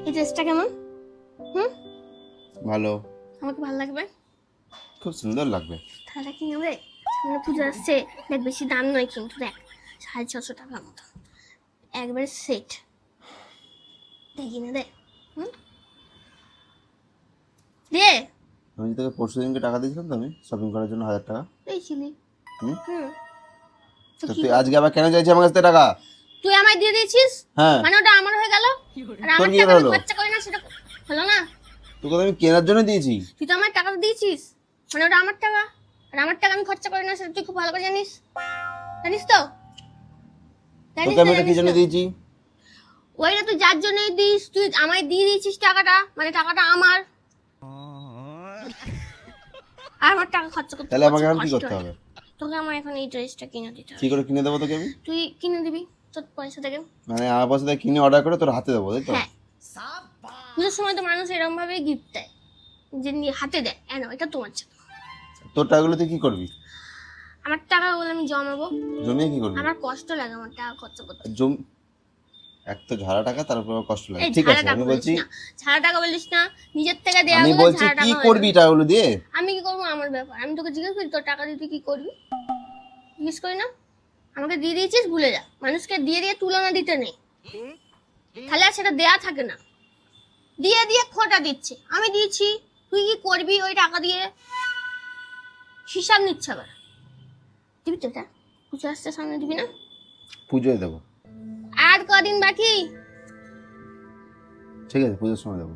এই ড্রেসটা কেমন? হুম, ভালো, আমাকে ভালো লাগবে? খুব সুন্দর লাগবে। তাহলে কি নেবে? সামনে পুজো আসছে, দেখ বেশি দাম নয় কিন্তু, দেখ 650 টাকার মতো, একবারে সেট। দেখি না দে। হুম, দে। আমি তোকে পরশুদিনকে টাকা দিয়েছিলাম তো, আমি শপিং করার জন্য 1000 টাকা। পেয়েছিলি? হুম, হুম। তো তো কি তুই করবো? আজকে আবার কেন চাইছিস আমার কাছ থেকে টাকা? তুই আমায় দিয়ে দিয়েছিস, হ্যাঁ, মানে ওটা আমার হয়ে গেল, আর তোর আমার কি টাকা আমি হলো? খরচা করি না সেটা হলো না? তোকে তো আমি কেনার জন্য দিয়েছি। তুই তো আমার টাকা দিয়েছিস, মানে ওটা আমার টাকা, আর আমার টাকা আমি খরচা করি না সেটা তুই খুব ভালো করে জানিস। জানিস তো? জানিস তোকে না আমি এটা কি জানিস জন্য না? দিয়েছি? ওইটা তুই যার জন্যই দিস, তুই আমায় দিয়ে দিয়েছিস টাকাটা, মানে টাকাটা আমার, আর আমার টাকা খরচা করতে তাহলে আমাকে পছন্দ এখন কি কষ্ট করতে হয়। হবে? তোকে আমার এখন এই ড্রেসটা কিনে দিতে কি হবে। করে কিনে দেবো তোকে আমি? তুই কিনে দিবি তোর পয়সা থেকে। মানে আমার পয়সা থেকে কিনে অর্ডার করে তোর হাতে দেবো, তাই তো? হ্যাঁ, পুজোর সময় তো মানুষ এরকম ভাবে গিফট দেয়, যে নিয়ে হাতে দেয়, এনো এটা তোমার জন্য। তোর টাকাগুলো তুই কি করবি? আমার টাকাগুলো আমি জমাবো। জমিয়ে কি করবি? আমার কষ্ট লাগে আমার টাকা খরচা করতে। জম এক তো ঝাড়া টাকা, তারপর আবার কষ্ট লাগে। এই ঠিক ঝাড়া আছে, টাকা আমি বলিস বলছি, না, ঝাড়া টাকা বলিস না, নিজের থেকে দেয়া আমি গুলো বলছি ঝাড়া কি টাকা হয় করবি না। টাকাগুলো দিয়ে? আমি কি করবো আমার ব্যাপার, আমি তোকে জিজ্ঞেস করি তোর টাকা দিয়ে তুই কি করবি? জিজ্ঞেস করি না? আমাকে দিয়ে দিয়েছিস ভুলে যা, মানুষকে দিয়ে দিয়ে তুলনা দিতে নেই, তাহলে আর সেটা দেয়া থাকে না। দিয়ে দিয়ে খোটা দিচ্ছে, আমি দিয়েছি, তুই কি করবি ওই টাকা দিয়ে, হিসাব নিচ্ছে আবার। দিবি তো এটা, পুজো আসছে সামনে, দিবি না? পুজোয় দেবো। আর কদিন বাকি। ঠিক আছে, পুজোর সময় দেবো।